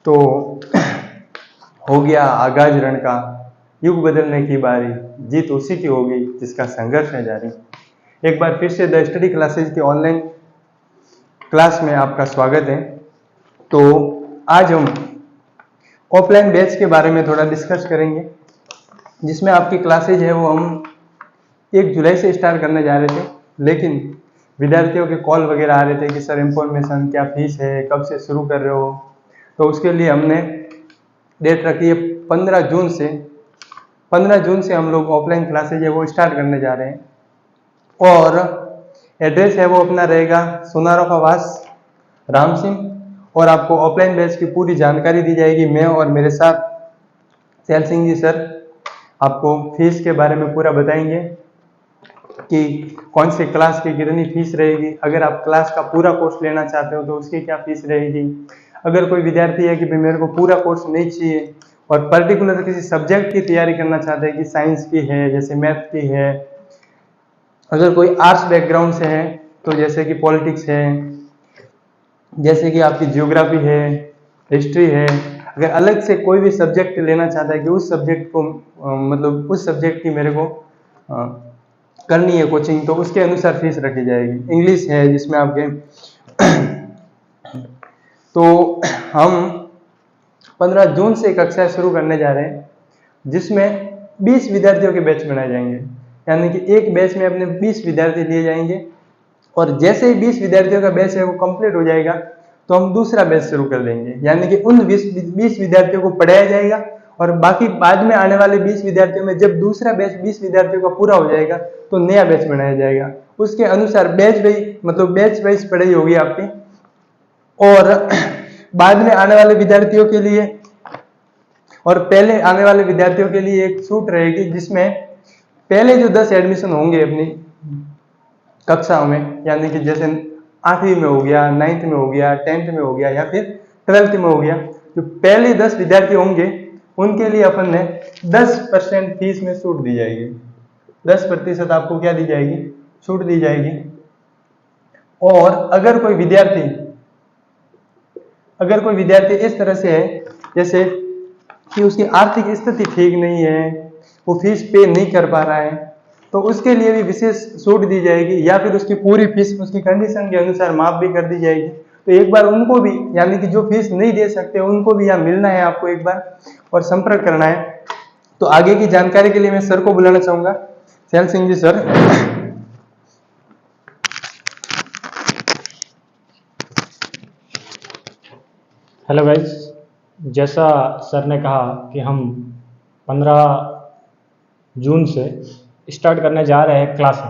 तो हो गया आगाज रण का, युग बदलने की बारी, जीत उसी की होगी जिसका संघर्ष है जारी। एक बार फिर से द स्टडी क्लासेज की ऑनलाइन क्लास में आपका स्वागत है। तो आज हम ऑफलाइन बैच के बारे में थोड़ा डिस्कस करेंगे, जिसमें आपकी क्लासेज है वो हम 1 जुलाई से स्टार्ट करने जा रहे थे, लेकिन विद्यार्थियों के कॉल वगैरह आ रहे थे कि सर इंफॉर्मेशन क्या फीस है, कब से शुरू कर रहे हो। तो उसके लिए हमने डेट रखी है 15 जून से। 15 जून से हम लोग ऑफलाइन क्लासेज है वो स्टार्ट करने जा रहे हैं, और एड्रेस है वो अपना रहेगा सोनारों का वास, राम सिंह। और आपको ऑफलाइन बैच की पूरी जानकारी दी जाएगी। मैं और मेरे साथ सैल सिंह जी सर आपको फीस के बारे में पूरा बताएंगे कि कौन से क्लास की कितनी फीस रहेगी। अगर आप क्लास का पूरा कोर्स लेना चाहते हो तो उसकी क्या फीस रहेगी। अगर कोई विद्यार्थी है कि भाई मेरे को पूरा कोर्स नहीं चाहिए और पर्टिकुलर किसी सब्जेक्ट की तैयारी करना चाहते हैं कि साइंस की है, जैसे मैथ की है, अगर कोई आर्ट्स बैकग्राउंड से है तो जैसे कि पॉलिटिक्स है, जैसे कि आपकी जियोग्राफी है, हिस्ट्री है, अगर अलग से कोई भी सब्जेक्ट लेना चाहता है कि उस सब्जेक्ट को मतलब उस सब्जेक्ट की मेरे को करनी है कोचिंग, तो उसके अनुसार फीस रखी जाएगी। इंग्लिश है जिसमें आपके तो हम 15 जून से कक्षा शुरू करने जा रहे हैं, जिसमें 20 विद्यार्थियों के बैच बनाए जाएंगे। यानी कि एक बैच में अपने 20 विद्यार्थी लिए जाएंगे, और जैसे ही 20 विद्यार्थियों का बैच है वो कंप्लीट हो जाएगा तो हम दूसरा बैच शुरू कर देंगे। यानी कि उन 20 विद्यार्थियों को पढ़ाया जाएगा, और बाकी बाद में आने वाले 20 विद्यार्थियों में जब दूसरा बैच 20 विद्यार्थियों का पूरा हो जाएगा तो नया बैच बनाया जाएगा। उसके अनुसार बैच वाइज पढ़ाई होगी आपकी। और बाद में आने वाले विद्यार्थियों के लिए और पहले आने वाले विद्यार्थियों के लिए एक छूट रहेगी, जिसमें पहले जो 10 एडमिशन होंगे अपनी कक्षाओं में, यानी कि जैसे 8वीं में हो गया, 9th में हो गया, 10th में हो गया, या फिर 12th में हो गया, जो पहले 10 विद्यार्थी होंगे उनके लिए अपन ने 10% फीस में छूट दी जाएगी। 10% आपको क्या दी जाएगी, छूट दी जाएगी। और अगर कोई विद्यार्थी इस तरह से है जैसे कि उसकी आर्थिक स्थिति ठीक नहीं है, वो फीस पे नहीं कर पा रहा है, तो उसके लिए भी विशेष छूट दी जाएगी, या फिर उसकी पूरी फीस उसकी कंडीशन के अनुसार माफ भी कर दी जाएगी। तो एक बार उनको भी, यानी कि जो फीस नहीं दे सकते उनको भी यहाँ मिलना है आपको एक बार, और संपर्क करना है। तो आगे की जानकारी के लिए मैं सर को बुलाना चाहूंगा, cell Singh ji sir. Hello guys, जैसा सर ने कहा कि हम 15 जून से स्टार्ट करने जा रहे हैं क्लास।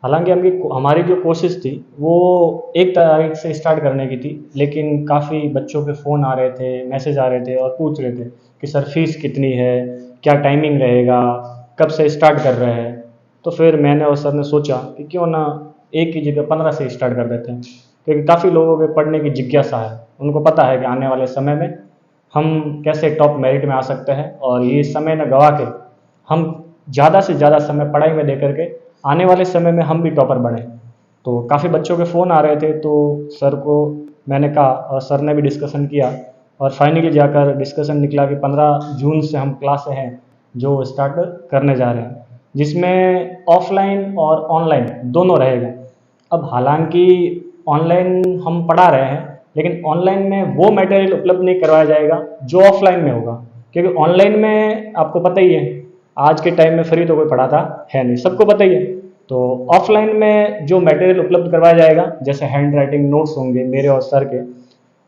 हालांकि हमारी जो कोशिश थी वो 1 तारीख से स्टार्ट करने की थी, लेकिन काफ़ी बच्चों के फ़ोन आ रहे थे, मैसेज आ रहे थे और पूछ रहे थे कि सर फीस कितनी है, क्या टाइमिंग रहेगा, कब से स्टार्ट कर रहे हैं। तो फिर मैंने और सर ने सोचा कि क्यों ना एक की जगह 15 से स्टार्ट कर देते हैं, क्योंकि काफ़ी लोगों के पढ़ने की जिज्ञासा है। उनको पता है कि आने वाले समय में हम कैसे टॉप मेरिट में आ सकते हैं, और ये समय न गवा के हम ज़्यादा से ज़्यादा समय पढ़ाई में दे करके आने वाले समय में हम भी टॉपर बने। तो काफ़ी बच्चों के फ़ोन आ रहे थे, तो सर को मैंने कहा और सर ने भी डिस्कशन किया, और फाइनली जाकर डिस्कशन निकला कि 15 जून से हम क्लास हैं जो स्टार्ट करने जा रहे हैं, जिसमें ऑफलाइन और ऑनलाइन दोनों रहेगा। अब हालांकि ऑनलाइन हम पढ़ा रहे हैं, लेकिन ऑनलाइन में वो मटेरियल उपलब्ध नहीं करवाया जाएगा जो ऑफलाइन में होगा, क्योंकि ऑनलाइन में आपको पता ही है आज के टाइम में फ्री तो कोई पढ़ाता है नहीं, सबको पता ही है। तो ऑफलाइन में जो मटेरियल उपलब्ध करवाया जाएगा, जैसे हैंड राइटिंग नोट्स होंगे मेरे और सर के,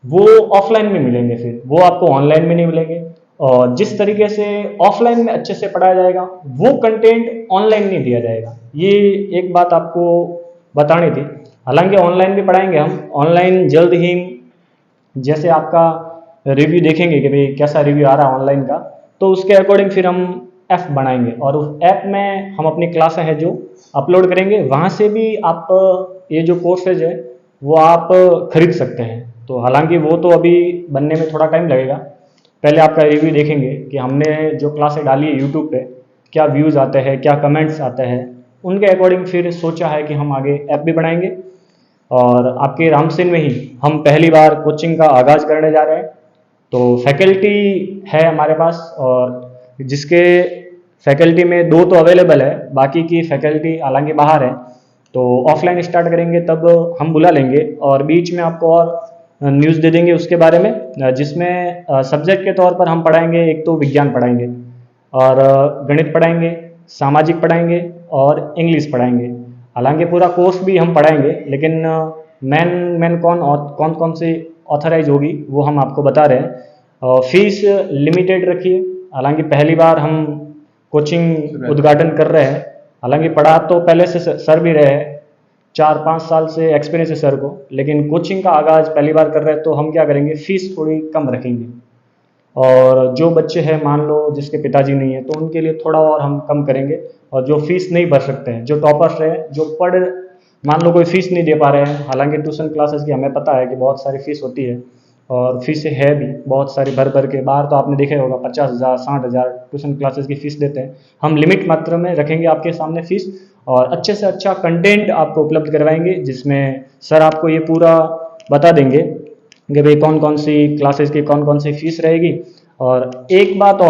वो ऑफलाइन में मिलेंगे, फिर वो आपको ऑनलाइन में नहीं मिलेंगे। और जिस तरीके से ऑफलाइन में अच्छे से पढ़ाया जाएगा वो कंटेंट ऑनलाइन नहीं दिया जाएगा। ये एक बात आपको बतानी थी। हालांकि ऑनलाइन भी पढ़ाएंगे हम, ऑनलाइन जल्द ही जैसे आपका रिव्यू देखेंगे कि भाई कैसा रिव्यू आ रहा है ऑनलाइन का, तो उसके अकॉर्डिंग फिर हम ऐप बनाएंगे, और उस ऐप में हम अपनी क्लासें हैं जो अपलोड करेंगे। वहाँ से भी आप ये जो कोर्सेज है वो आप खरीद सकते हैं। तो हालांकि वो तो अभी बनने में थोड़ा टाइम लगेगा। पहले आपका रिव्यू देखेंगे कि हमने जो क्लासें डाली है यूट्यूब पे क्या व्यूज़ आते हैं, क्या कमेंट्स आते हैं, उनके अकॉर्डिंग फिर सोचा है कि हम आगे ऐप भी बनाएंगे। और आपके रामसिंह में ही हम पहली बार कोचिंग का आगाज़ करने जा रहे हैं। तो फैकल्टी है हमारे पास, और जिसके फैकल्टी में 2 तो अवेलेबल है, बाकी की फैकल्टी हालांकि बाहर है। तो ऑफलाइन स्टार्ट करेंगे तब हम बुला लेंगे, और बीच में आपको और न्यूज़ दे देंगे उसके बारे में, जिसमें सब्जेक्ट के तौर पर हम पढ़ाएंगे। एक तो विज्ञान पढ़ाएंगे, और गणित पढ़ाएंगे, सामाजिक पढ़ाएंगे, और इंग्लिश पढ़ाएंगे। हालांकि पूरा कोर्स भी हम पढ़ाएंगे, लेकिन मेन मेन कौन कौन सी ऑथराइज होगी वो हम आपको बता रहे हैं। फीस लिमिटेड रखिए, हालांकि पहली बार हम कोचिंग उद्घाटन कर रहे हैं। हालांकि पढ़ा तो पहले से सर भी रहे हैं, 4-5 साल से एक्सपीरियंस है सर को, लेकिन कोचिंग का आगाज़ पहली बार कर रहे हैं, तो हम क्या करेंगे, फीस थोड़ी कम रखेंगे। और जो बच्चे हैं मान लो जिसके पिताजी नहीं है, तो उनके लिए थोड़ा और हम कम करेंगे। और जो फीस नहीं भर सकते हैं, जो टॉपर्स हैं, जो मान लो कोई फीस नहीं दे पा रहे हैं, हालांकि ट्यूशन क्लासेस की हमें पता है कि बहुत सारी फीस होती है, और फीसें है भी बहुत सारी भर भर के। बाहर तो आपने देखा ही होगा 50,000 60,000 ट्यूशन क्लासेस की फ़ीस देते हैं। हम लिमिट मात्रा में रखेंगे आपके सामने फ़ीस, और अच्छे से अच्छा कंटेंट आपको उपलब्ध करवाएंगे, जिसमें सर आपको ये पूरा बता देंगे कि भाई कौन कौन सी क्लासेस की कौन कौन सी फीस रहेगी। और एक बात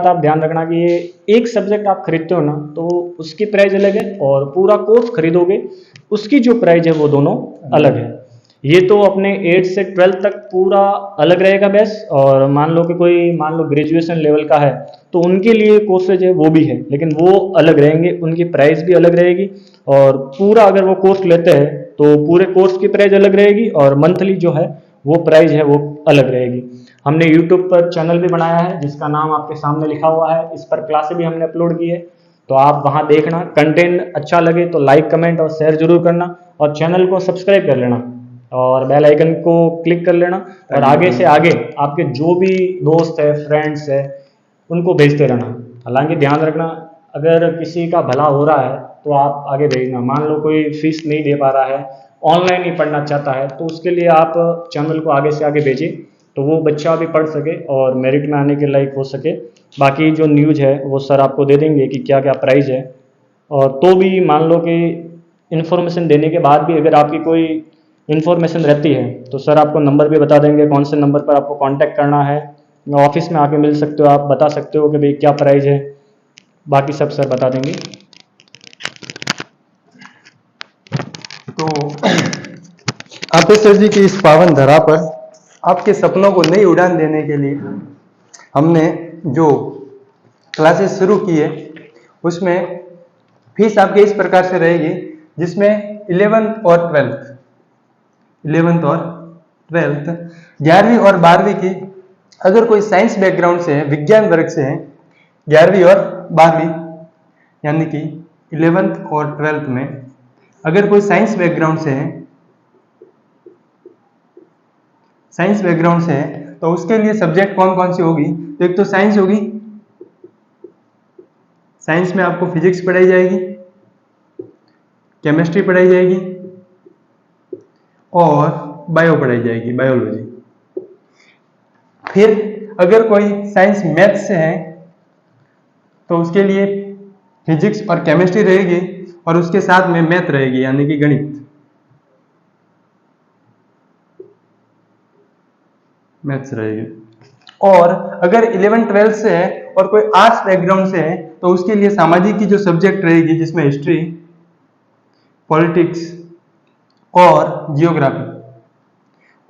आप ध्यान रखना कि ये एक सब्जेक्ट आप खरीदते हो ना, तो उसकी प्राइस अलग है, और पूरा कोर्स खरीदोगे उसकी जो प्राइस है वो दोनों अलग है। ये तो अपने 8 से 12 तक पूरा अलग रहेगा बैच, और मान लो कि कोई मान लो ग्रेजुएशन लेवल का है, तो उनके लिए कोर्सेज है वो भी है, लेकिन वो अलग रहेंगे, उनकी प्राइस भी अलग रहेगी। और पूरा अगर वो कोर्स लेते हैं तो पूरे कोर्स की प्राइस अलग रहेगी, और मंथली जो है वो प्राइस है वो अलग रहेगी। हमने यूट्यूब पर चैनल भी बनाया है, जिसका नाम आपके सामने लिखा हुआ है, इस पर क्लासें भी हमने अपलोड की है, तो आप वहाँ देखना। कंटेंट अच्छा लगे तो लाइक कमेंट और शेयर जरूर करना, और चैनल को सब्सक्राइब कर लेना, और बेल आइकन को क्लिक कर लेना, और आगे से आगे आपके जो भी दोस्त है, फ्रेंड्स है, उनको भेजते रहना। हालांकि ध्यान रखना, अगर किसी का भला हो रहा है तो आप आगे भेजना। मान लो कोई फीस नहीं दे पा रहा है, ऑनलाइन ही पढ़ना चाहता है, तो उसके लिए आप चैनल को आगे से आगे भेजिए, तो वो बच्चा भी पढ़ सके और मेरिट में आने के लायक हो सके। बाकी जो न्यूज़ है वो सर आपको दे देंगे कि क्या क्या प्राइस है। और तो भी मान लो कि इन्फॉर्मेशन देने के बाद भी अगर आपकी कोई इन्फॉर्मेशन रहती है, तो सर आपको नंबर भी बता देंगे कौन से नंबर पर आपको कांटेक्ट करना है। ऑफिस में आके मिल सकते हो, आप बता सकते हो कि भाई क्या प्राइस है, बाकी सब सर बता देंगे। तो आपे सर जी की इस पावन धरा पर आपके सपनों को नई उड़ान देने के लिए हमने जो क्लासेस शुरू की है, उसमें फीस आपके इस प्रकार से रहेगी, जिसमें 11th और 12th 11वीं और 12वीं की, अगर कोई साइंस बैकग्राउंड से है, विज्ञान वर्ग से है, 11वीं और 12वीं, यानी कि 11th और 12th में अगर कोई साइंस बैकग्राउंड से है, तो उसके लिए सब्जेक्ट कौन कौन सी होगी। तो एक तो साइंस होगी, साइंस में आपको फिजिक्स पढ़ाई जाएगी, केमिस्ट्री पढ़ाई जाएगी, और बायो पढ़ाई जाएगी, बायोलॉजी। फिर अगर कोई साइंस मैथ से है, तो उसके लिए फिजिक्स और केमिस्ट्री रहेगी, और उसके साथ में मैथ रहेगी, यानी कि गणित, मैथ्स रहेगी। और अगर 11th-12th से है और कोई आर्ट्स बैकग्राउंड से है, तो उसके लिए सामाजिक की जो सब्जेक्ट रहेगी, जिसमें हिस्ट्री, पॉलिटिक्स और जियोग्राफी,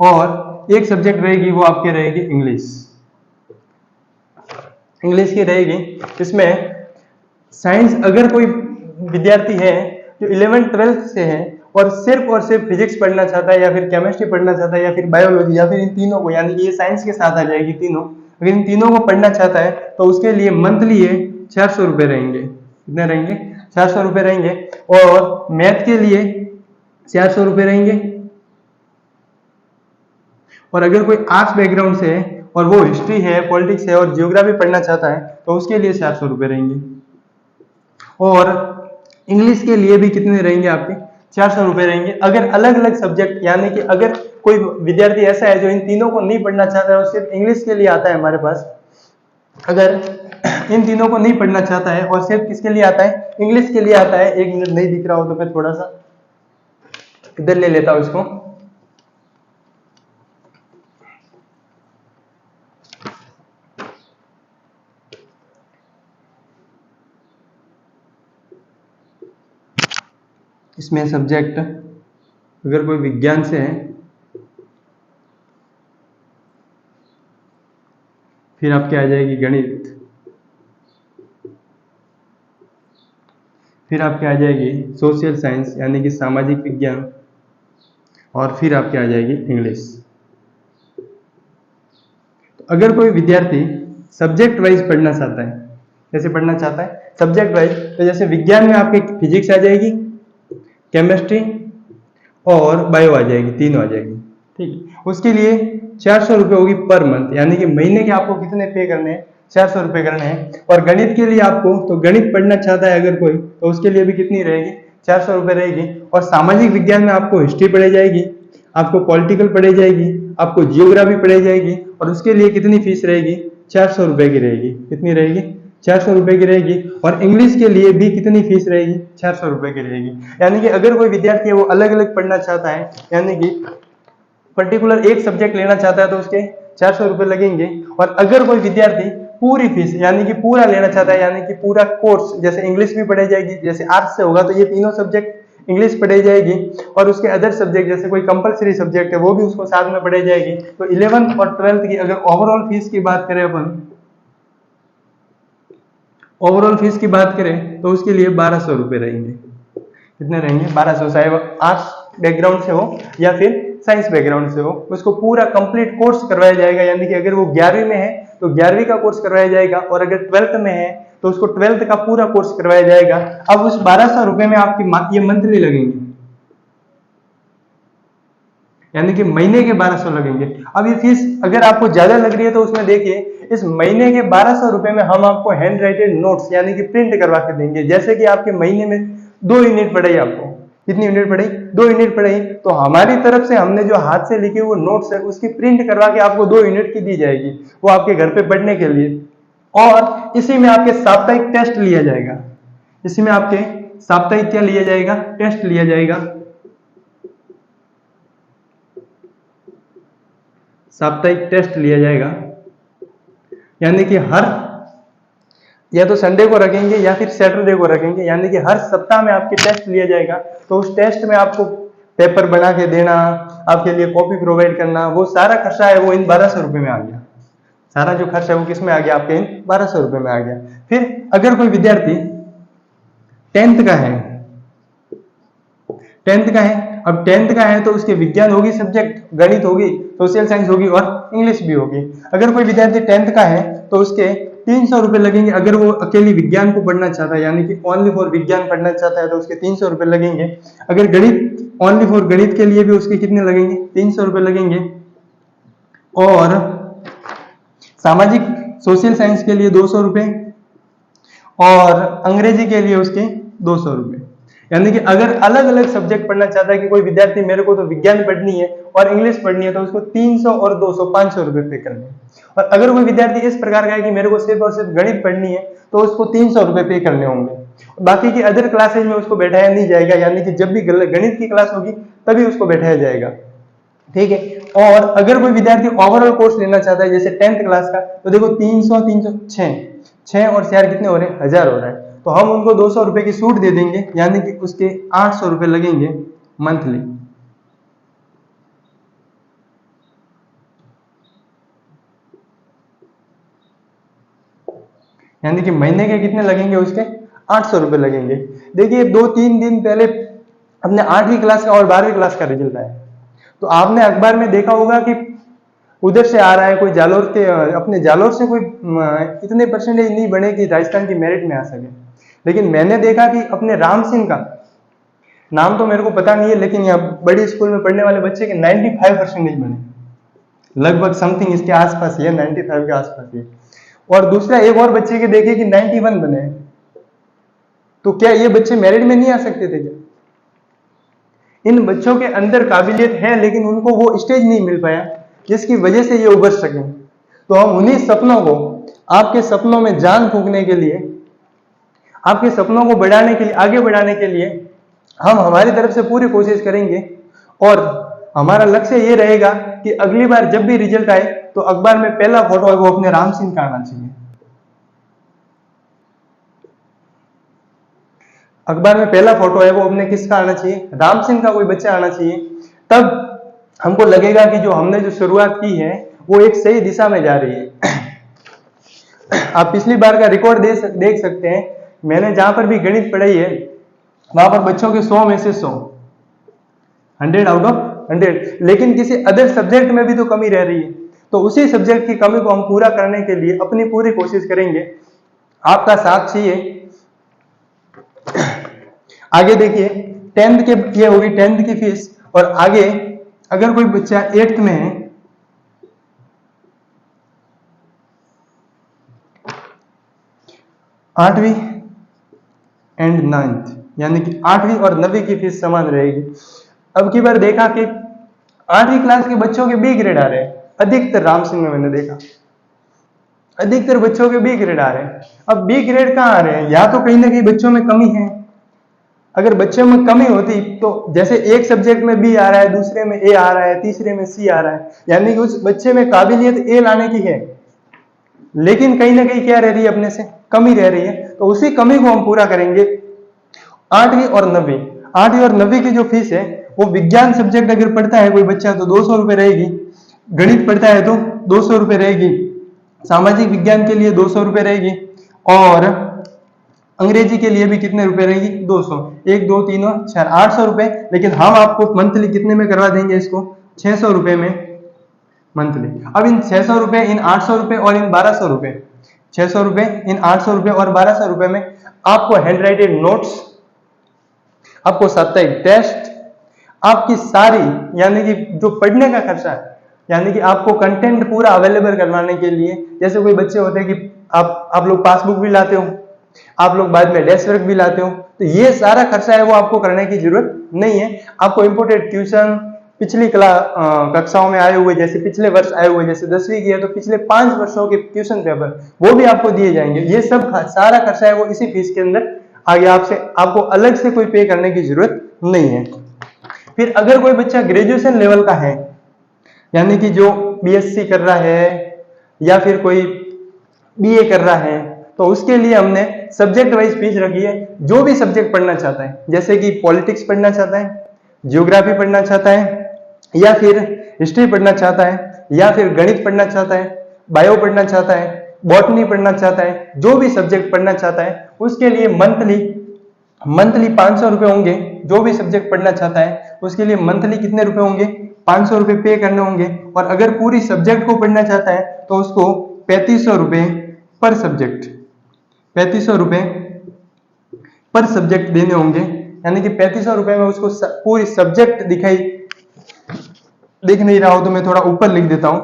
और एक सब्जेक्ट रहेगी वो आपके रहेगी इंग्लिश की रहेगी। इसमें साइंस अगर कोई विद्यार्थी है जो 11th-12th से है और सिर्फ फिजिक्स पढ़ना चाहता है, या फिर केमिस्ट्री पढ़ना चाहता है, या फिर बायोलॉजी, या फिर इन तीनों को, यानी कि ये साइंस के साथ आ जाएगी तीनों, अगर इन तीनों को पढ़ना चाहता है, तो उसके लिए मंथली ये 400 रुपये रहेंगे। कितने रहेंगे? 400 रुपये रहेंगे। और मैथ के लिए 400 रुपये रहेंगे। और अगर कोई आर्ट्स बैकग्राउंड से है और वो हिस्ट्री है, पॉलिटिक्स है और जियोग्राफी पढ़ना चाहता है, तो उसके लिए 400 रुपये रहेंगे। और इंग्लिश के लिए भी कितने रहेंगे आपके? 400 रुपये रहेंगे। अगर अलग अलग सब्जेक्ट, यानी कि अगर कोई विद्यार्थी ऐसा है जो इन तीनों को नहीं पढ़ना चाहता है और सिर्फ इंग्लिश के लिए आता है हमारे पास, अगर इन तीनों को नहीं पढ़ना चाहता है और सिर्फ किसके लिए आता है? इंग्लिश के लिए आता है। 1 मिनट नहीं दिख रहा हो तो फिर थोड़ा सा इधर ले लेता हूं इसको। इसमें सब्जेक्ट अगर कोई विज्ञान से है, फिर आपके आ जाएगी गणित, फिर आपके आ जाएगी सोशल साइंस यानी कि सामाजिक विज्ञान, और फिर आपके आ जाएगी इंग्लिश। तो अगर कोई विद्यार्थी सब्जेक्ट वाइज पढ़ना चाहता है, कैसे पढ़ना चाहता है सब्जेक्ट वाइज, तो जैसे विज्ञान में आपके फिजिक्स आ जाएगी, केमिस्ट्री और बायो आ जाएगी, तीनों आ जाएगी, ठीक। उसके लिए 400 रुपये होगी पर मंथ, यानी कि महीने के आपको कितने पे करने हैं, 400 रुपये करने हैं। और गणित के लिए आपको, तो गणित पढ़ना चाहता है अगर कोई, तो उसके लिए भी कितनी रहेगी, 400 रुपये रहेगी। और सामाजिक विज्ञान में आपको हिस्ट्री पढ़ाई जाएगी, आपको पॉलिटिकल पढ़ाई जाएगी, आपको जियोग्राफी पढ़ाई जाएगी, और उसके लिए कितनी फीस रहेगी, 400 रुपये की रहेगी। कितनी रहेगी, 400 रुपये की रहेगी। और इंग्लिश के लिए भी कितनी फीस रहेगी, 400 रुपये की रहेगी। यानी कि अगर कोई विद्यार्थी है वो अलग अलग पढ़ना चाहता है, यानी कि पर्टिकुलर एक सब्जेक्ट लेना चाहता है, तो उसके 400 रुपये लगेंगे। और अगर कोई विद्यार्थी पूरी फीस यानी कि पूरा लेना चाहता है, यानी कि पूरा कोर्स, जैसे इंग्लिश भी पढ़ाई जाएगी, जैसे आर्ट्स से होगा तो ये तीनों सब्जेक्ट इंग्लिश पढ़ाई जाएगी, और उसके अदर सब्जेक्ट जैसे कोई कंपलसरी सब्जेक्ट है वो भी उसको साथ में पढ़ाई जाएगी। तो 11th और 12th की अगर ओवरऑल फीस की बात करें अपन, ओवरऑल फीस की बात करें तो उसके लिए 1200 रुपये रहेंगे। कितने रहेंगे, 1200। चाहे वो आर्ट्स बैकग्राउंड से हो या फिर साइंस बैकग्राउंड से हो, उसको पूरा कंप्लीट कोर्स करवाया जाएगा। यानी कि अगर वो 11वीं में है तो 11वीं का कोर्स करवाया जाएगा, और अगर 12th में है तो उसको 12th का पूरा कोर्स करवाया जाएगा। अब उस 1200 रुपये में आपकी ये मंथली लगेंगे, यानी कि महीने के 1200 लगेंगे। अब ये फीस अगर आपको ज्यादा लग रही है तो उसमें देखिए, इस महीने के 1200 रुपये में हम आपको हैंड राइटेड नोट्स यानी कि प्रिंट करवा के देंगे। जैसे कि आपके महीने में 2 यूनिट पढ़ाई, आपको कितनी यूनिट पढ़ाई, 2 यूनिट पढ़ाई, तो हमारी तरफ से हमने जो हाथ से लिखे वो नोट्स है उसकी प्रिंट करवा के आपको 2 यूनिट की दी जाएगी, वो आपके घर पे पढ़ने के लिए। और इसी में आपके साप्ताहिक टेस्ट लिया जाएगा, इसी में आपके साप्ताहिक क्या लिया जाएगा, टेस्ट लिया जाएगा। साप्ताहिक टेस्ट लिया जाएगा, यानी कि हर, या तो संडे को रखेंगे या फिर सैटरडे को रखेंगे, यानी कि हर सप्ताह में आपके टेस्ट लिया जाएगा। तो उस टेस्ट में आपको पेपर बना के देना, आपके लिए कॉपी प्रोवाइड करना, वो सारा खर्चा है वो इन 1200 रुपये में आ गया। सारा जो खर्च है वो किस में आ गया, आपके इन 1200 रुपये में आ गया। फिर अगर कोई विद्यार्थी 10th का है, 10th का है, अब 10th का है तो उसके विज्ञान होगी सब्जेक्ट, गणित होगी, सोशल साइंस होगी और इंग्लिश भी होगी। अगर कोई विद्यार्थी 10th का है तो उसके 300 रुपये लगेंगे। अगर वो अकेली विज्ञान को पढ़ना चाहता है, यानी कि ओनली फॉर विज्ञान पढ़ना चाहता है, तो उसके 300 रुपये लगेंगे। अगर गणित, ओनली फॉर गणित के लिए भी उसके कितने लगेंगे, 300 रुपये लगेंगे। और सामाजिक सोशल साइंस के लिए 200 रुपये, और अंग्रेजी के लिए उसके 200 रुपये। यानी कि अगर अलग अलग सब्जेक्ट पढ़ना चाहता है कि कोई विद्यार्थी मेरे को तो विज्ञान पढ़नी है और इंग्लिश पढ़नी है, तो उसको 300 और 200 500 रुपये पे करने हैं। और अगर कोई विद्यार्थी इस प्रकार का है कि मेरे को सिर्फ और सिर्फ गणित पढ़नी है, तो उसको 300 रुपये पे करने होंगे। बाकी की अदर क्लासेज में उसको बैठाया नहीं जाएगा, यानी कि जब भी गणित की क्लास होगी तभी उसको बैठाया जाएगा, ठीक है। और अगर कोई विद्यार्थी ओवरऑल कोर्स लेना चाहता है जैसे 10th क्लास का, तो देखो 300 300 6 और 4 कितने हो रहे हैं, 1000 हो रहा है। तो हम उनको 200 रुपये की छूट दे देंगे, यानी कि उसके 800 रुपये लगेंगे मंथली। यानी कि महीने के कितने लगेंगे, उसके 800 रुपये लगेंगे। देखिए 2-3 दिन पहले अपने 8वीं क्लास का और 12वीं क्लास का रिजल्ट आया, तो आपने अखबार में देखा होगा कि उधर से आ रहा है कोई जालोर के, अपने जालोर से कोई इतने परसेंटेज नहीं बने कि राजस्थान की मेरिट में आ सके। लेकिन मैंने देखा कि अपने राम सिंह का, नाम तो मेरे को पता नहीं है, लेकिन यहाँ बड़ी स्कूल में पढ़ने वाले बच्चे के 95 परसेंटेज बने, लगभग समथिंग इसके आसपास ही है, 95 के आसपास ही। और दूसरा एक और बच्चे के देखे कि 91 बने। तो क्या ये बच्चे मेरिट में नहीं आ सकते थे क्या? इन बच्चों के अंदर काबिलियत है, लेकिन उनको वो स्टेज नहीं मिल पाया जिसकी वजह से ये उभर सके। तो हम उन्हीं सपनों को, आपके सपनों में जान फूंकने के लिए, आपके सपनों को बढ़ाने के लिए, आगे बढ़ाने के लिए हम हमारी तरफ से पूरी कोशिश करेंगे। और हमारा लक्ष्य ये रहेगा कि अगली बार जब भी रिजल्ट आए तो अखबार में पहला फोटो है वो अपने राम सिंह का आना चाहिए। अखबार में पहला फोटो है वो अपने किसका आना चाहिए, राम सिंह का कोई बच्चा आना चाहिए, तब हमको लगेगा कि जो हमने जो शुरुआत की है वो एक सही दिशा में जा रही है। आप पिछली बार का रिकॉर्ड देख सकते हैं, मैंने जहां पर भी गणित पढ़ाई है वहां पर बच्चों के 100 में से 100, 100 आउट ऑफ 100, लेकिन किसी अदर सब्जेक्ट में भी तो कमी रह रही है। तो उसी सब्जेक्ट की कमी को हम पूरा करने के लिए अपनी पूरी कोशिश करेंगे, आपका साथ चाहिए। आगे देखिए 10th के, ये होगी 10th की फीस। और आगे अगर कोई बच्चा 8th में है, 8वीं एंड 9th, यानी कि 8वीं और 9वीं की फीस समान रहेगी। अब की बार देखा कि 8वीं क्लास के बच्चों के बी ग्रेड आ रहे हैं, अधिकतर राम सिंह में मैंने देखा अधिकतर बच्चों के बी ग्रेड आ रहे हैं। अब बी ग्रेड कहाँ आ रहे हैं, या तो कहीं ना कहीं बच्चों में कमी है। अगर बच्चों में कमी होती तो जैसे एक सब्जेक्ट में बी आ रहा है, दूसरे में ए आ रहा है, तीसरे में सी आ रहा है, यानी कि उस बच्चे में काबिलियत ए लाने की है, लेकिन कहीं ना कहीं क्या रह रही है, अपने से कमी रह रही है। तो उसी कमी को हम पूरा करेंगे। 8वीं और 9वीं, 8वीं और 9वीं की जो फीस है वो विज्ञान सब्जेक्ट अगर पढ़ता है कोई बच्चा तो 200 रुपए रहेगी, गणित पढ़ता है तो 200 रुपए रहेगी, सामाजिक विज्ञान के लिए 200 रुपए रहेगी, और अंग्रेजी के लिए भी कितने रुपए रहेगी, 200, 1 2 3 और 4, 800 रुपए। लेकिन हम आपको मंथली कितने में करवा देंगे इसको, 600 रुपए में मंथली। अब इन 600 रुपए, इन 800 रुपए और इन 1200 रुपए, 600 रुपए, इन 800 रुपए और 1200 रुपए में आपको हैंड राइटेड नोट्स, आपको साप्ताहिक टेस्ट, आपकी सारी यानी कि जो पढ़ने का खर्चा है, यानी कि आपको कंटेंट पूरा अवेलेबल करवाने के लिए, जैसे कोई बच्चे होते हैं कि आप लोग पासबुक भी लाते हो, आप लोग बाद में डेस्क वर्क भी लाते हो, तो ये सारा खर्चा है वो आपको करने की जरूरत नहीं है। आपको इंपोर्टेड ट्यूशन, पिछली कक्षाओं में आए हुए, जैसे पिछले वर्ष आए हुए, जैसे 10वीं की है तो पिछले 5 वर्षों के ट्यूशन पेपर वो भी आपको दिए जाएंगे। ये सब सारा खर्चा है वो इसी फीस के अंदर आगे आपको अलग से कोई पे करने की जरूरत नहीं है। फिर अगर कोई बच्चा ग्रेजुएशन लेवल का है, यानी कि जो बीएससी कर रहा है या फिर कोई बीए कर रहा है, तो उसके लिए हमने सब्जेक्ट वाइज फीस रखी है। जो भी सब्जेक्ट पढ़ना चाहता है, जैसे कि पॉलिटिक्स पढ़ना चाहता है, ज्योग्राफी पढ़ना चाहता है, या फिर हिस्ट्री पढ़ना चाहता है, या फिर गणित पढ़ना चाहता है, बायो पढ़ना चाहता है, बॉटनी पढ़ना चाहता है, जो भी सब्जेक्ट पढ़ना चाहता है उसके लिए मंथली 500 रुपए होंगे। जो भी सब्जेक्ट पढ़ना चाहता है उसके लिए मंथली कितने रुपए होंगे, 500 रुपए पे करने होंगे। और अगर पूरी सब्जेक्ट को पढ़ना चाहता है तो उसको 3500 रुपए पर सब्जेक्ट, 3500 रुपए पर सब्जेक्ट देने होंगे। यानी कि 3500 रुपए में उसको पूरी सब्जेक्ट दिख नहीं रहा हो तो मैं थोड़ा ऊपर लिख देता हूं।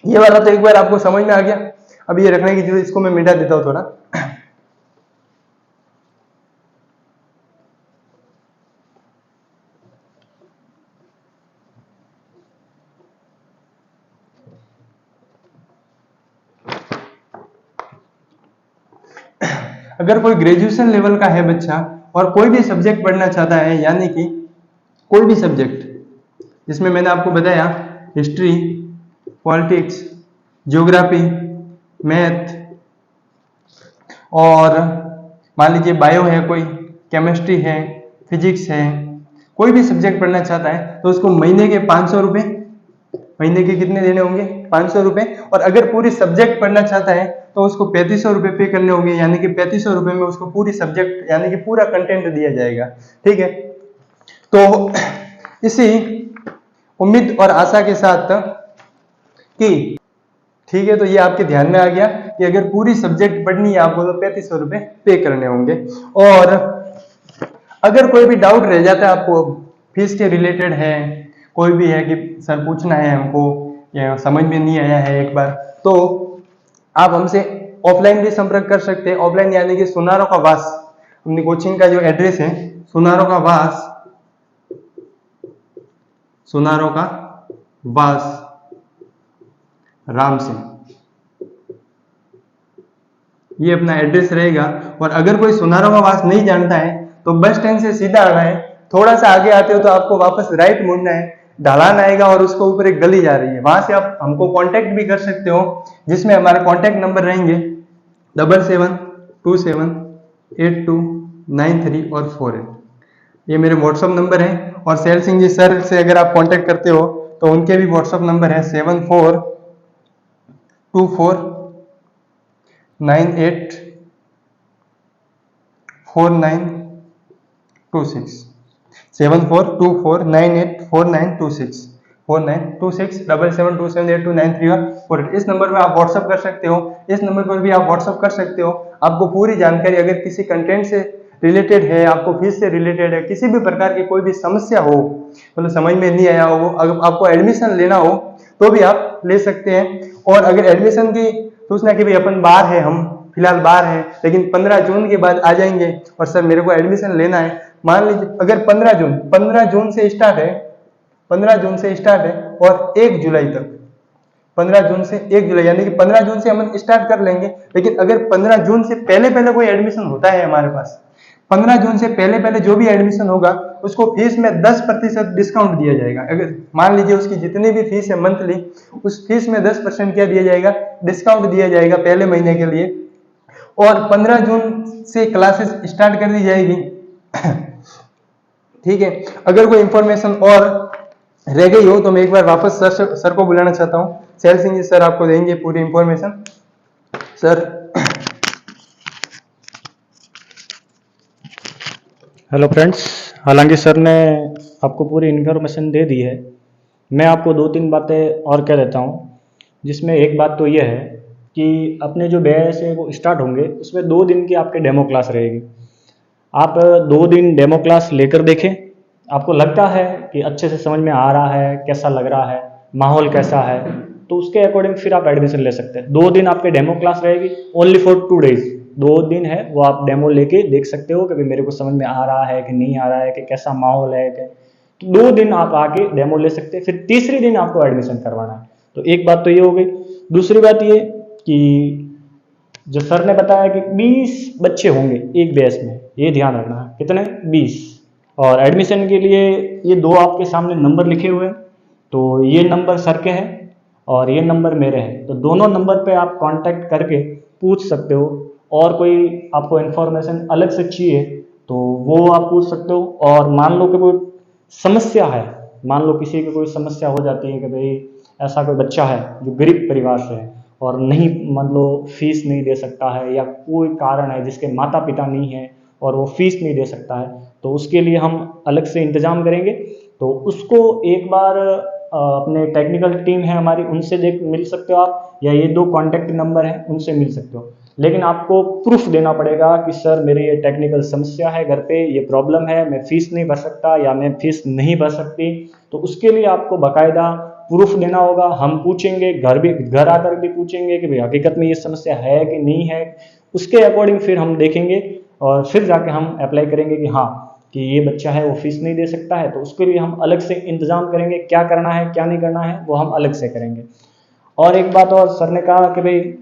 ये वाला तो एक बार आपको समझ में आ गया, अब ये रखने की जरूरत, इसको मैं मिटा देता हूं थोड़ा। अगर कोई ग्रेजुएशन लेवल का है बच्चा और कोई भी सब्जेक्ट पढ़ना चाहता है, यानी कि कोई भी सब्जेक्ट जिसमें मैंने आपको बताया हिस्ट्री, पॉलिटिक्स, ज्योग्राफी, मैथ, और मान लीजिए बायो है, कोई केमिस्ट्री है, फिजिक्स है, कोई भी सब्जेक्ट पढ़ना चाहता है तो उसको महीने के 500 रुपए, महीने के कितने देने होंगे, 500 रुपए। और अगर पूरी सब्जेक्ट पढ़ना चाहता है तो उसको 3500 रुपए पे करने होंगे, यानी कि 3500 रुपए में उसको पूरी सब्जेक्ट यानी कि पूरा कंटेंट दिया जाएगा। ठीक है, तो इसी उम्मीद और आशा के साथ कि ठीक है, तो ये आपके ध्यान में आ गया कि अगर पूरी सब्जेक्ट पढ़नी है आपको तो 3500 रुपए पे करने होंगे। और अगर कोई भी डाउट रह जाता है आपको फीस के रिलेटेड है, कोई भी है कि सर पूछना है हमको या समझ में नहीं आया है एक बार, तो आप हमसे ऑफलाइन भी संपर्क कर सकते हैं। ऑफलाइन यानी कि सुनारों का वास, अपनी कोचिंग का जो एड्रेस है सुनारों का वास राम सिंह, ये अपना एड्रेस रहेगा। और अगर कोई सुनारों का वास नहीं जानता है तो बस स्टैंड से सीधा आना है, थोड़ा सा आगे आते हो तो आपको वापस राइट मुड़ना है, ढलान आएगा और उसके ऊपर एक गली जा रही है, वहां से आप हमको कांटेक्ट भी कर सकते हो, जिसमें हमारे कांटेक्ट नंबर रहेंगे 7727 8293 और 48। ये मेरे व्हाट्सअप नंबर है। और सैल सिंह जी सर से अगर आप कांटेक्ट करते हो तो उनके भी व्हाट्सअप नंबर है 7424984926, 7424984926, 49267727282934। इस नंबर पर आप व्हाट्सअप कर सकते हो। इस नंबर पर भी आप व्हाट्सअप कर सकते हो। आपको पूरी जानकारी अगर किसी कंटेंट से रिलेटेड है, आपको फीस से रिलेटेड है, किसी भी प्रकार की कोई भी समस्या हो, मतलब समझ में नहीं आया हो, अगर आपको एडमिशन लेना हो तो भी आप ले सकते हैं। और अगर एडमिशन की सोचना कि भाई अपन बाहर है, हम फिलहाल बाहर हैं, लेकिन 15 जून के बाद आ जाएंगे और सर मेरे को एडमिशन लेना है, मान लीजिए अगर 15 जून से स्टार्ट है, 15 जून से स्टार्ट है और 1 जुलाई तक, 15 जून से 1 जुलाई, यानी कि 15 जून से हम स्टार्ट कर लेंगे। लेकिन अगर 15 जून से पहले पहले कोई एडमिशन होता है हमारे पास, 15 जून से पहले पहले जो भी एडमिशन होगा उसको फीस में 10% डिस्काउंट दिया जाएगा। अगर मान लीजिए उसकी जितनी भी फीस है मंथली, उस फीस में 10% क्या दिया जाएगा, डिस्काउंट दिया जाएगा पहले महीने के लिए। और 15 जून से क्लासेस स्टार्ट कर दी जाएगी। ठीक है। अगर कोई इंफॉर्मेशन और रह गई हो तो मैं एक बार वापस सर को बुलाना चाहता हूँ। सैल सिंह जी सर आपको देंगे पूरी इंफॉर्मेशन। सर। हेलो फ्रेंड्स, हालांकि सर ने आपको पूरी इन्फॉर्मेशन दे दी है। मैं आपको 2-3 बातें और कह देता हूँ, जिसमें एक बात तो यह है कि अपने जो बैच है वो स्टार्ट होंगे, उसमें 2 दिन की आपके डेमो क्लास रहेगी। आप 2 दिन डेमो क्लास लेकर देखें, आपको लगता है कि अच्छे से समझ में आ रहा है, कैसा लग रहा है, माहौल कैसा है, तो उसके अकॉर्डिंग फिर आप एडमिशन ले सकते हैं। 2 दिन आपके डेमो क्लास रहेगी, ओनली फॉर 2 डेज। 2 दिन है वो आप डेमो लेके देख सकते हो कि भाई मेरे को समझ में आ रहा है कि नहीं आ रहा है, कि कैसा माहौल है, कि तो 2 दिन आप आके डेमो ले सकते हैं। फिर तीसरे दिन आपको एडमिशन करवाना है। तो एक बात तो ये हो गई। दूसरी बात ये कि जो सर ने बताया कि 20 बच्चे होंगे एक बैच में, ये ध्यान रखना है। कितने? 20। और एडमिशन के लिए ये 2 आपके सामने नंबर लिखे हुए हैं, तो ये नंबर सर के हैं और ये नंबर मेरे हैं। तो दोनों नंबर पे आप कांटेक्ट करके पूछ सकते हो। और कोई आपको इन्फॉर्मेशन अलग से चाहिए तो वो आप पूछ सकते हो। और मान लो कि कोई समस्या है, मान लो किसी की कोई समस्या हो जाती है कि भाई ऐसा कोई बच्चा है जो गरीब परिवार से है और नहीं, मान लो फीस नहीं दे सकता है, या कोई कारण है जिसके माता पिता नहीं है और वो फीस नहीं दे सकता है, तो उसके लिए हम अलग से इंतज़ाम करेंगे। तो उसको एक बार अपने टेक्निकल टीम है हमारी, उनसे देख मिल सकते हो आप, या ये 2 कॉन्टैक्ट नंबर हैं उनसे मिल सकते हो। लेकिन आपको प्रूफ देना पड़ेगा कि सर मेरी ये टेक्निकल समस्या है, घर पे ये प्रॉब्लम है, मैं फ़ीस नहीं भर सकता या मैं फ़ीस नहीं भर सकती। तो उसके लिए आपको बाकायदा प्रूफ देना होगा। हम पूछेंगे, घर आकर भी पूछेंगे कि भाई हकीकत में ये समस्या है कि नहीं है। उसके अकॉर्डिंग फिर हम देखेंगे और फिर जाके हम अप्लाई करेंगे कि हाँ, कि ये बच्चा है वो फीस नहीं दे सकता है, तो उसके लिए हम अलग से इंतज़ाम करेंगे। क्या करना है क्या नहीं करना है वो हम अलग से करेंगे। और एक बात और, सर ने कहा कि भाई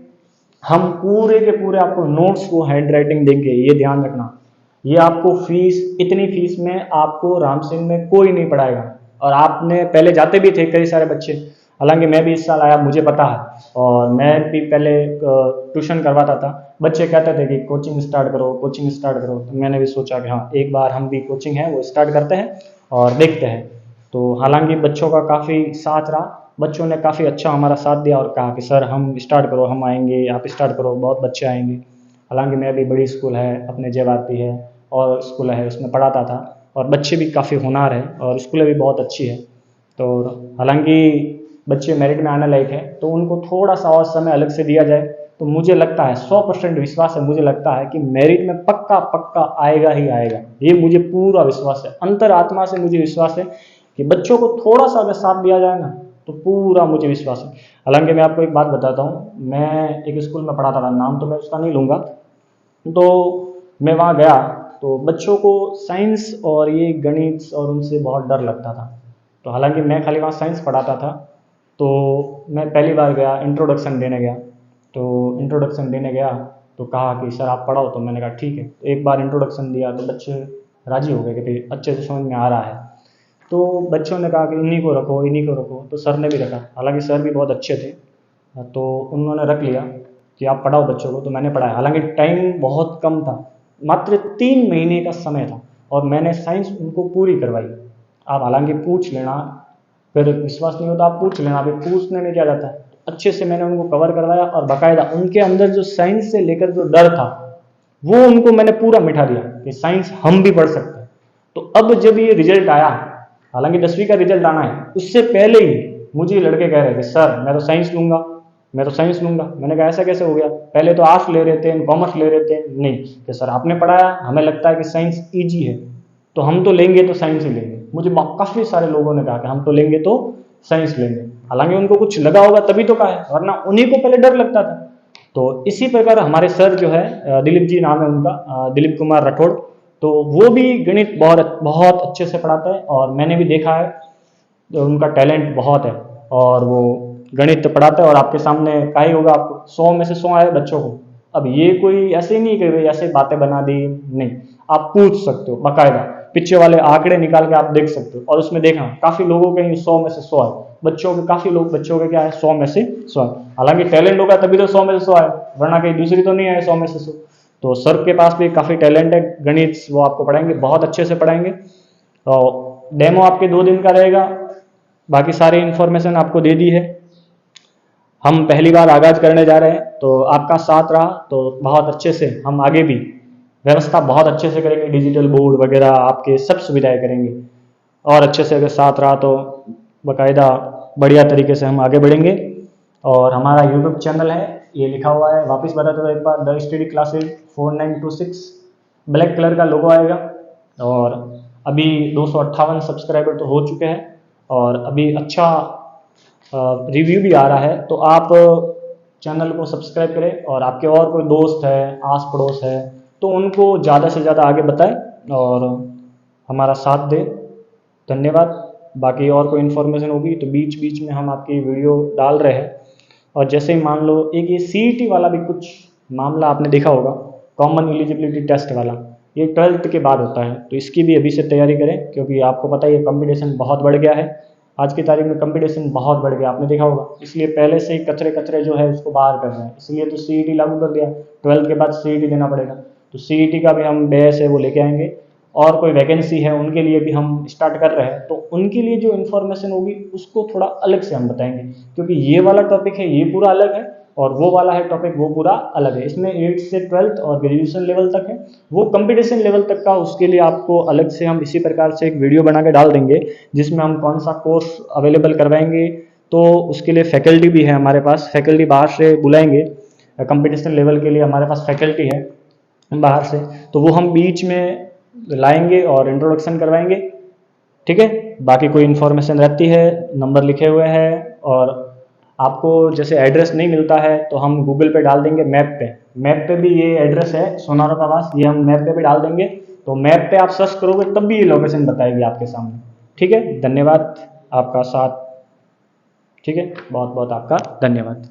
हम पूरे के पूरे आपको नोट्स को हैंड राइटिंग देंगे, ये ध्यान रखना। ये आपको फीस, इतनी फीस में आपको राम सिंह में कोई नहीं पढ़ाएगा। और आपने पहले जाते भी थे कई सारे बच्चे, हालांकि मैं भी इस साल आया, मुझे पता है। और मैं भी पहले ट्यूशन करवाता था। बच्चे कहते थे कि कोचिंग स्टार्ट करो, कोचिंग स्टार्ट करो, तो मैंने भी सोचा कि हाँ, एक बार हम भी कोचिंग है वो स्टार्ट करते हैं और देखते हैं। तो हालांकि बच्चों का काफ़ी साथ रहा, बच्चों ने काफ़ी अच्छा हमारा साथ दिया और कहा कि सर हम स्टार्ट करो, हम आएंगे, आप स्टार्ट करो, बहुत बच्चे आएंगे। हालांकि मैं भी, बड़ी स्कूल है अपने जय भारती है और स्कूल है उसमें पढ़ाता था, और बच्चे भी काफ़ी होनहार है और स्कूलें भी बहुत अच्छी है। तो हालांकि बच्चे मेरिट में आने लायक है, तो उनको थोड़ा सा और समय अलग से दिया जाए तो मुझे लगता है, 100% विश्वास है, मुझे लगता है कि मेरिट में पक्का पक्का आएगा ही आएगा। ये मुझे पूरा विश्वास है, अंतरात्मा से मुझे विश्वास है कि बच्चों को थोड़ा सा अगर साथ दिया जाए ना तो पूरा मुझे विश्वास है। हालांकि मैं आपको एक बात बताता हूँ, मैं एक स्कूल में पढ़ाता था, नाम तो मैं उसका नहीं लूँगा। तो मैं वहाँ गया तो बच्चों को साइंस और ये गणित और उनसे बहुत डर लगता था। तो हालांकि मैं खाली वहाँ साइंस पढ़ाता था। तो मैं पहली बार गया, इंट्रोडक्शन देने गया। तो इंट्रोडक्शन देने गया तो कहा कि सर आप पढ़ाओ, तो मैंने कहा ठीक है। तो एक बार इंट्रोडक्शन दिया तो बच्चे राज़ी हो गए कि भाई अच्छे से समझ में आ रहा है। तो बच्चों ने कहा कि इन्हीं को रखो, इन्हीं को रखो, तो सर ने भी रखा। हालांकि सर भी बहुत अच्छे थे, तो उन्होंने रख लिया कि आप पढ़ाओ बच्चों को, तो मैंने पढ़ाया। हालांकि टाइम बहुत कम था, मात्र 3 महीने का समय था और मैंने साइंस उनको पूरी करवाई। आप हालांकि पूछ लेना, फिर विश्वास नहीं होता आप पूछ लेना, अभी पूछने में क्या जाता है। अच्छे से मैंने उनको कवर करवाया और बाकायदा उनके अंदर जो साइंस से लेकर जो डर था वो उनको मैंने पूरा मिटा दिया कि साइंस हम भी पढ़ सकते हैं। तो अब जब ये रिजल्ट आया, हालांकि 10वीं का रिजल्ट आना है, उससे पहले ही मुझे लड़के कह रहे थे सर मैं तो साइंस लूंगा, मैं तो साइंस लूंगा। मैंने कहा ऐसा कैसे हो गया, पहले तो आर्ट्स ले रहे थे, कॉमर्स ले रहे थे। नहीं कि सर आपने पढ़ाया, हमें लगता है कि साइंस ईजी है तो हम तो लेंगे तो साइंस ही लेंगे। मुझे काफ़ी सारे लोगों ने कहा कि हम तो लेंगे तो साइंस लेंगे, हालांकि उनको कुछ लगा होगा तभी तो कहा है, वरना उन्हीं को पहले डर लगता था। तो इसी प्रकार हमारे सर जो है दिलीप जी नाम है उनका, दिलीप कुमार राठौड़, तो वो भी गणित बहुत बहुत अच्छे से पढ़ाते हैं और मैंने भी देखा है तो उनका टैलेंट बहुत है और वो गणित पढ़ाते हैं। और आपके सामने कहा ही होगा आपको 100 में से 100 आए बच्चों को। अब ये कोई ऐसे नहीं कि भाई ऐसे बातें बना दी, नहीं, आप पूछ सकते हो बाकायदा, पीछे वाले आंकड़े निकाल के आप देख सकते हो और उसमें देखना काफी लोगों के 100 में से 100 है, बच्चों के काफी लोग बच्चों के क्या है 100 में से 100 है। हालांकि टैलेंट होगा तभी तो 100 में से 100 है, वरना कहीं दूसरी तो नहीं आए 100 में से 100। तो सर के पास भी काफी टैलेंट है, गणित वो आपको पढ़ाएंगे, बहुत अच्छे से पढ़ाएंगे। और डेमो आपके 2 दिन का रहेगा, बाकी सारी इन्फॉर्मेशन आपको दे दी है। हम पहली बार आगाज करने जा रहे हैं तो आपका साथ रहा तो बहुत अच्छे से हम आगे भी व्यवस्था बहुत अच्छे से करेंगे, डिजिटल बोर्ड वगैरह आपके सब सुविधाएं करेंगे। और अच्छे से अगर साथ रहा तो बाकायदा बढ़िया तरीके से हम आगे बढ़ेंगे। और हमारा यूट्यूब चैनल है, ये लिखा हुआ है, वापस बता दो एक बार, the study classes 4926, black colour का लोगो आएगा। और अभी 258 सब्सक्राइबर तो हो चुके हैं और अभी अच्छा रिव्यू भी आ रहा है। तो आप चैनल को सब्सक्राइब करें और आपके और कोई दोस्त है, आस पड़ोस है, तो उनको ज़्यादा से ज़्यादा आगे बताएं और हमारा साथ दें। धन्यवाद। बाकी और कोई इन्फॉर्मेशन होगी तो बीच बीच में हम आपकी वीडियो डाल रहे हैं। और जैसे ही मान लो एक ये CET वाला भी कुछ मामला आपने देखा होगा, कॉमन एलिजिबिलिटी टेस्ट वाला, ये 12th के बाद होता है, तो इसकी भी अभी से तैयारी करें क्योंकि आपको पता है ये कंपटीशन बहुत बढ़ गया है। आज की तारीख में कंपटीशन बहुत बढ़ गया, आपने देखा होगा, इसलिए पहले से ही कचरे कचरे जो है उसको बाहर कर रहे हैं, इसलिए तो CET लागू कर दिया, 12th के बाद CET देना पड़ेगा। तो CET का भी हम बेस है वो लेके आएंगे। और कोई वैकेंसी है उनके लिए भी हम स्टार्ट कर रहे हैं, तो उनके लिए जो इन्फॉर्मेशन होगी उसको थोड़ा अलग से हम बताएंगे, क्योंकि ये वाला टॉपिक है ये पूरा अलग है और वो वाला है टॉपिक वो पूरा अलग है। इसमें 8th से 12th और ग्रेजुएशन लेवल तक है, वो कंपटीशन लेवल तक का, उसके लिए आपको अलग से हम इसी प्रकार से एक वीडियो बना के डाल देंगे जिसमें हम कौन सा कोर्स अवेलेबल करवाएंगे। तो उसके लिए फैकल्टी भी है हमारे पास, फैकल्टी बाहर से बुलाएंगे, कंपटीशन लेवल के लिए हमारे पास फैकल्टी है बाहर से, तो वो हम बीच में लाएंगे और इंट्रोडक्शन करवाएंगे। ठीक है, बाकी कोई इन्फॉर्मेशन रहती है नंबर लिखे हुए हैं, और आपको जैसे एड्रेस नहीं मिलता है तो हम गूगल पे डाल देंगे, मैप पे भी ये एड्रेस है सोनारो का वास, ये हम मैप पे भी डाल देंगे। तो मैप पे आप सर्च करोगे तब भी ये लोकेशन बताएगी आपके सामने। ठीक है, धन्यवाद आपका साथ। ठीक है, बहुत बहुत आपका धन्यवाद।